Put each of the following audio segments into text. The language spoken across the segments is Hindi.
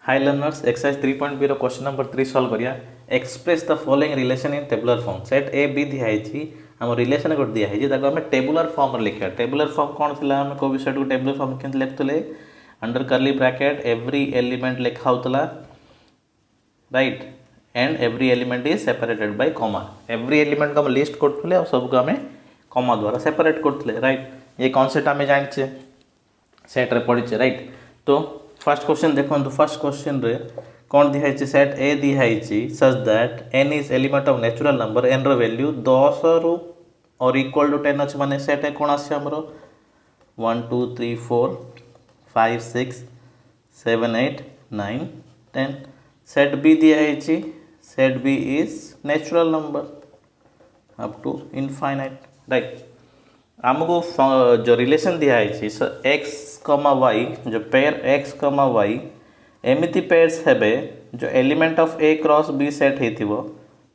Hi learners, exercise 3.0 question number 3 solve करिया. Express the following relation in tabular form. Set A B दिया है हम रिलेशन गोटे दिया है ताको हमें टेबुलर फॉर्म लिखा. टेबुलर फॉर्म कौन थिला हमें को विषय को टेबुलर फॉर्म केन लिखतले under curly bracket every element लिखा होतला right and every element is separated by comma. Every element को हम लिस्ट करथले और सब को हमें कॉमा द्वारा सेपरेट करथले राइट. ये कॉन्सेप्ट हमें जानछे सेट रे पढिछे राइट. तो फर्स्ट क्वेश्चन देखो. फर्स्ट क्वेश्चन रे कौन दिखाई सेट ए दिखाई such that n is element of natural number n value 10 रु और इक्वल टू 10 अच्छे माने सेट कौन आसे हमर 1 2 3 4 5 6 7 8 9 10. सेट बी दिखाई set B is natural number up to infinite right. आमको जो रिलेशन दिखाई एक्स कमा वाई जो पेयर एक्स कमा वाई एमती पेयर्स हेबे जो element of A cross B set हो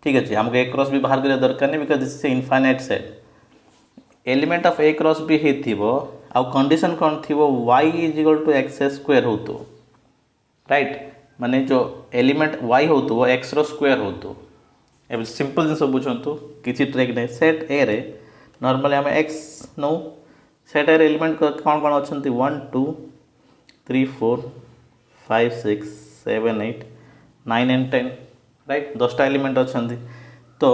ठीक अच्छे. आमको ए क्रॉस बी बाहर करिया दरकार नहीं because this is infinite set. Element of A cross B हो आउ कंडीशन कौन थी y is equal to x square हो तो राइट. माने जो एलिमेंट वाई हो तो एक्स रो स्क्वायर हो तो ए सिंपल जिन बुझंतु किसी ट्रिक नहीं. सेट ए रे नॉर्मली आम एक्स नौ सेट ए एलिमेंट कौन कौन अच्छा 1 2 3 4 5 6 7 8 9 and 10 राइट. 10टा एलिमेंट अच्छा. तो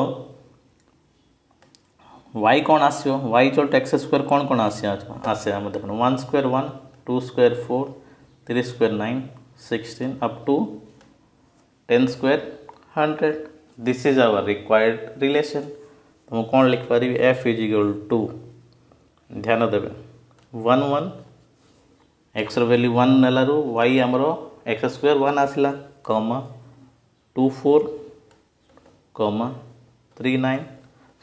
वाई कौन आसो वाई जो एक्स स्क्वायर कौन कौन आसे आम देख 1 square 1 2 square 4 3 square 9 16 up to 10 square 100. This is our required relation. तो मुझे कौन लिखिपारि एफ इज इक्वल टू ध्यान देवे 1 1 एक्स वैल्यू 1 नेलु वाई आमर एक्स स्क्वायर 1 आसला कमा 2 4 कमा 3 9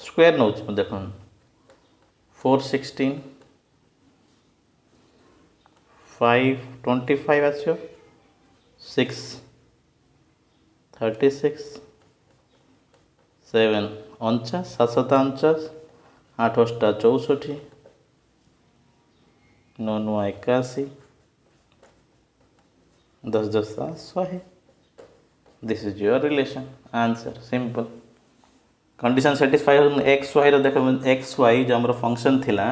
स्क्वायर नौ देख 4 16 5 25 आसो 6 36 7 49 7 7 49 8 8 64 9 9 81 10 10 100. This is your relation answer simple. Condition satisfy X Y देख एक्स वाई जो आम फंक्शन थिला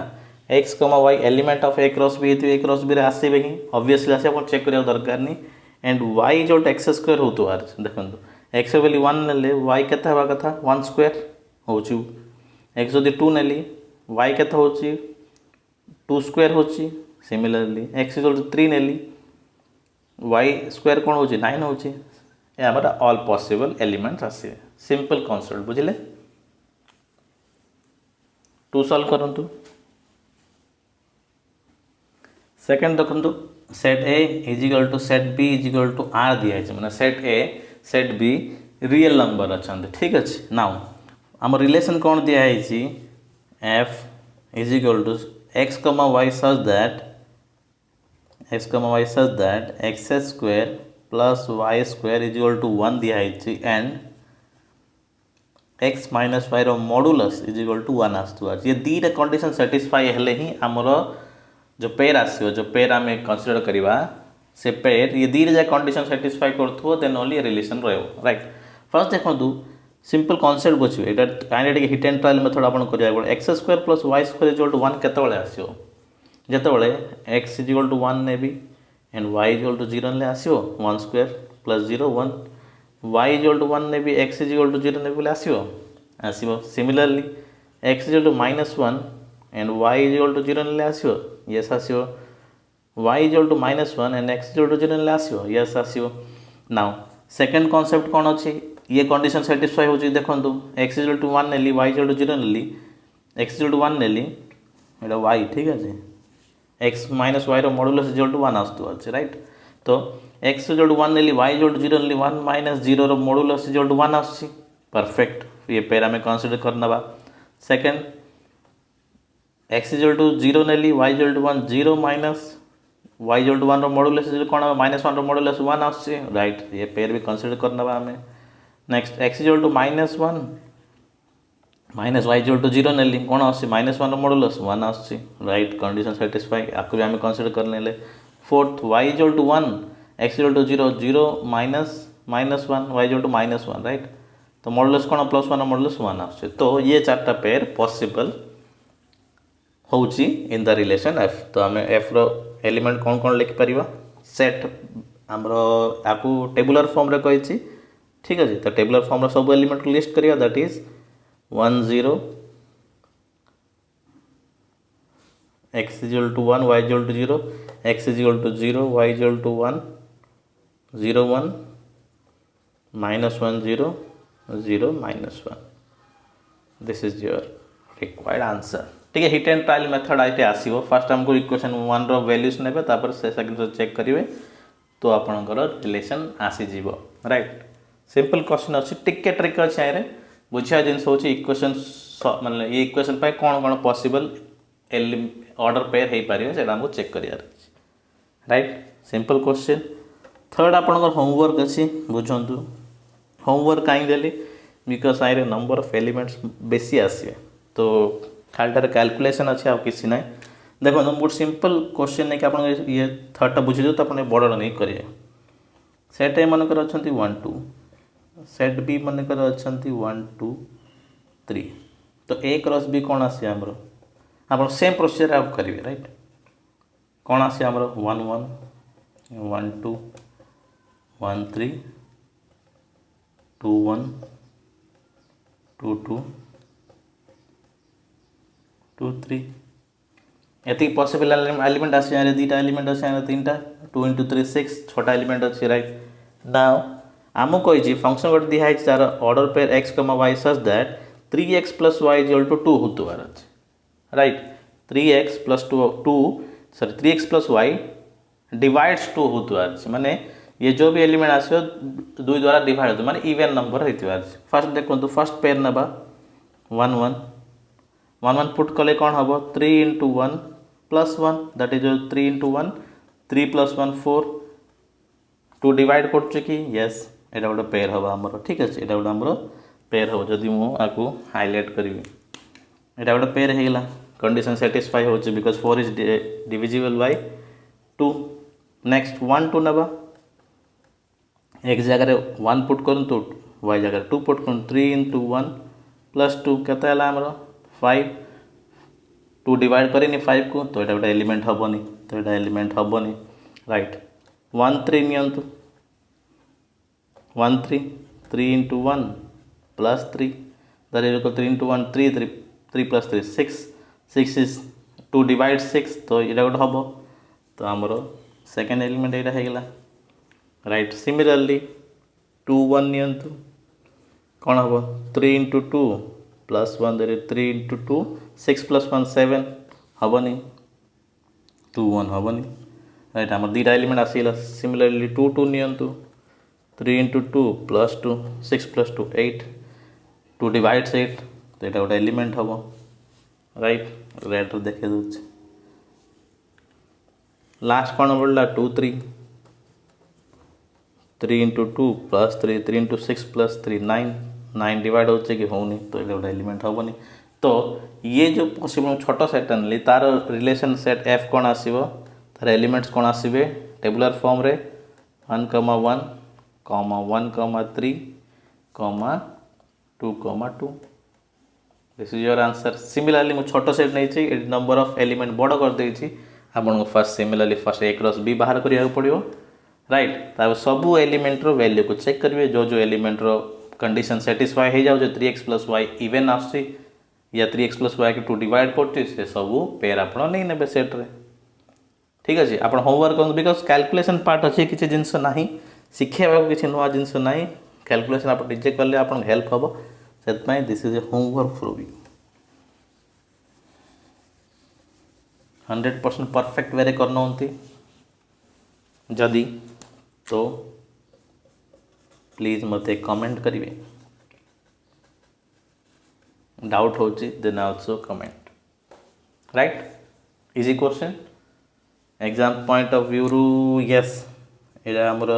X comma Y element of A cross B A cross B आसबे ही ऑब्वियसली आस चेक करा दरकार नहीं. एंड वाई जो एक्स स्क्वायर हो तो देखो एक्स वैल्यू 1 ने वाई के कथा 1 स्क्वायर हो एक्स जदि 2 नेली वाई के 2 स्क्वायर हो. सिमिलरली एक्स जो 3 नेली वाई स्क्वायर कौन हो 9 हो. आमर ऑल पॉसिबल एलिमेंट्स आसे. सिंपल कॉन्सेप्ट बुझे. 2 सॉल्व करंतु. सेकंड देखंतु set A is equal to set B is equal to R दिया मैंने set A set B real number अच्छा ठीक अच्छे. नाउ आम रिलेशन कौन दिखाई F is equal to X comma Y such that X square plus Y square is equal to 1 दिखाई and X minus Y modulus is equal to 1 आसुआ. ये दीटा कंडीशन सेटिस्फाई हेले ही आमर जो पेयर आसो जो पेयर आम कंसीडर करवा से पेयर ये दीटा जा कंडीशन सेटिस्फाई करो देन ओनली रिलेशन रहा राइट. फर्स्ट देखो सिंपल कॉन्सेप्ट बुझे ये kind hit and trial method आप कर X square plus Y square is equal to 1 केतबेले आसो जितेबाला एक्स इज इक्वल टू 1 नेबी and Y is equal to 0 ने आसो 1 square plus 0 1 Y is equal to 1 नेबी एक्स इज इक्वल टू 0 नेबी आसो. Similarly x is equal to -1 and Y is equal to 0 ने आसो यस आसो. Y is equal to -1 and x is equal to 0 ने आसो यस आसो. नाउ सेकंड कॉन्सेप्ट कौन अच्छी ये कंडीशन सेटिस्फाई हो देखो एक्स इज इक्वल टू 1 नेली वाई इज इक्वल टू 0 नेली एक्स इज इक्वल टू 1 नेली एटा वाई ठीक है x minus Y modulus is equal to 1 आसतु अच्छे राइट. तो एक्स इज इक्वल टू 1 नेली वाई इज इक्वल टू 0 नेली 1 minus 0 modulus is equal to 1 आसुची परफेक्ट. ये पेयर आम कंसीडर करना. Second x is equal to 0 नेली y is equal to 1 0 minus y is equal to 1 modulus कौन -1 मॉडुलस 1 आसुची राइट. ये पेयर भी कंसीडर करना आम. Next x is equal to -1 minus y is equal to 0 नेली कौन आसुची -1 मॉडुलस 1 आसुची राइट. कंडीशन सेटिस्फाई आपको भी आम कंसीडर कर ले. Fourth y is equal to 1 x equal to 0 0 minus 1 y equal to -1 right. तो मॉडुलस कौन +1 मॉडुलस 1 आस। तो ये चार्टा पेयर पॉसिबल होची इन द रिलेशन एफ। तो आम एफ रो एलिमेंट कौन कौन लिखिपर सेट आमर आपको टेबुलर फॉर्म रे कही ठीक अच्छे। तो टेबुलर फॉर्म सब एलिमेंट लिस्ट करिया that is 1 0 x is equal to 1 y is equal to 0 x is equal to 0 y is equal to 1 0 1 -1 0 0 -1 this is your required answer. ठीक है हिट एंड ट्रायल मेथड आइटे आसो। फास्ट आमको इक्वेशन 1 रो वैल्यूज ने से सेकंड चेक करेंगे तो आपणकर रिलेशन आसीज राइट। सिंपल क्वेश्चन अच्छी टिके ट्रिक अच्छे आए बुझा जिनस हूँ इक्वेशन मतलब ये इक्वेशन पे कौन कौन पॉसिबल ऑर्डर पेयर हो पारे से आमको चेक करार राइट। सिंपल क्वेश्चन थर्ड आपणकर होमवर्क अच्छी बुझु होमवर्क कहीं देली because I number of elements बेसी आसे तो खालीटार कैलकुलेशन अच्छे आ किसी ना देखो गोटे सिंपल क्वेश्चन नहीं कि आप ये थर्डटा बुझे तो आप बड़ नहीं करेंगे। सेट ए मनकर अच्छा 1 2 सेट बी मनकर अच्छा 1 2 3 तो ए क्रॉस बी कौन आसे आमर आप सेम प्रोसीजर आप करेंगे राइट। कौन आसे आमर 1 1 1 2 1 3 2 1 2 2 2 3 ये पॉसिबल एलिमेंट आसे दुटा एलिमेंट आसे 3टा 2 × 3 6 6टा एलिमेंट अच्छे राइट। नाउ आमको कही फंक्शन गोटे दिखाई तार order pair x y such that 3x + y = 2 होतुआर अच्छे right. 3x + 2 sorry 3x + y divides 2 होतुआर अच्छे माने ये जो भी एलिमेंट आसो 2 द्वारा डिवाइड होते माने इवन नंबर होतुआर अच्छे। फर्स्ट देखो फर्स्ट पेयर नबा 1 1 1 1 पुट कले कौन हम 3 × 1 + 1 दैट इज 3 × 1 3 + 1 4 2 डिवाइड कर कि यस एटा गोटे पेयर हम आमर ठीक अच्छे। एटा गोटे आमर पेयर हम जदि मुझे हाइलाइट करी एटा गोटे पेयर होगा कंडीशन सेटिस्फाई हो because 4 is divisible by 2। Next 1 2 नबा x जगह 1 पुट करूँ तो y जगह 2 पुट करूँ 3 × 1 + 2 केते आमर 5 2 डिवाइड करें 5 को तो ये गोटे एलिमेंट हेनी तो ये एलिमेंट हेनी right. 1 3 नियंतु 1 3 3 × 1 + 3 that is 3 × 1 3 3 3 + 3 6 6 is 2 divide 6 तो ये गोटे हम तो आमर सेकेंड एलिमेंट यहाँ होगा राइट। सिमिलरली 2 1 नियंतु कौन हम 3 × 2 + 1 दैट इज 3 × 2 6 + 1 7 हेनी 2 1 हेनी राइट। आम दुटा एलिमेंट आसगला। सिमिलरली 2 2 नियंतु 3 × 2 + 2 6 + 2 8 2 डिवाइड्स 8 तो यहाँ गोटे एलिमेंट हम राइट। रेड देखे दूचे लास्ट कौन बढ़ला 2 3 3 × 2 + 3 3 × 6 + 3 9 9 डिवाइड होचे कि होनी तो ये गोटे एलिमेंट हेनी। तो ये जो पॉसिबल छोट सेट आनली तार रिलेशन सेट एफ कौन आसो तार एलिमेंट्स कौन आसबे टेबुलर फॉर्म रे 1 1 1 3 2 2 this is your answer. Similarly मुझे छोट सेट नहीं नंबर ऑफ एलिमेंट बड़ कर देछि आपको first similarly first A cross B बाहर करिया पड़ो राइट। तार सबू एलिमेंट रो वैल्यू को चेक करेंगे जो एलिमेंट रो कंडीशन सेटिस्फाई हो जाओ 3x + y इवेन आस या 3x + y के 2 डिवाइड कर सबू पेयर आप नहीं ने सेट्रे ठीक अच्छे। आप होमवर्क करूँ बिकज कैलकुलेशन पार्ट अच्छे किसी जिनस ना शिखेबा किसी नुआ जिनस ना कैलकुलेशन आप निजे कले आप हेल्प हम से this is a homework for you 100% perfect way करना जदि तो प्लीज मत कमेंट करेंगे डाउट हो then also comment right. Easy question exam point of view रु यस ये आमर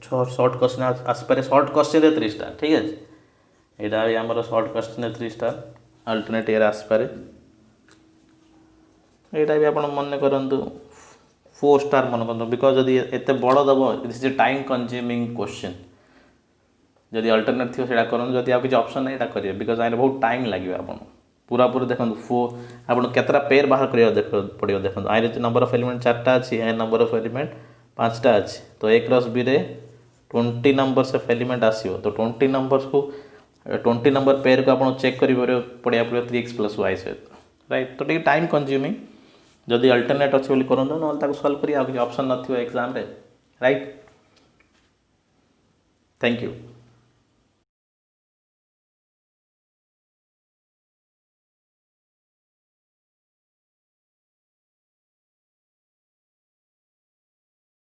शॉर्ट क्वेश्चन आसपे शॉर्ट क्वेश्चन 3 स्टार ठीक है। यहाँ भी आमर short question 3 star alternate year आसपे यहाँ भी आप मन करूँ फोर स्टार मन कर बिकज जदि एत बड़ दब this is A time consuming question जदि अल्टरनेट थी से करूँ जदि किसी ऑप्शन नहीं करेंगे बिकज आए बहुत टाइम लगे आप पूरा पूरी देखो आप केतटा पेयर बाहर करा देख पड़ो देखो आए नंबर ऑफ एलिमेंट 4टा अच्छी आए नंबर ऑफ एलिमेंट 5टा अच्छी तो ए क्रॉस बी रे 20 नंबर्स ऑफ एलिमेंट आसो तो 20 नंबर्स को 20 नंबर पेयर को आप चेक कर पड़ा पड़ो 3x + y सहित राइट तो टाइम कंज्यूमिंग जदि अल्टरनेट अच्छे बोली करूँ ना सल्व करिए ऑप्शन नथियो एग्जाम रे राइट थैंक यू।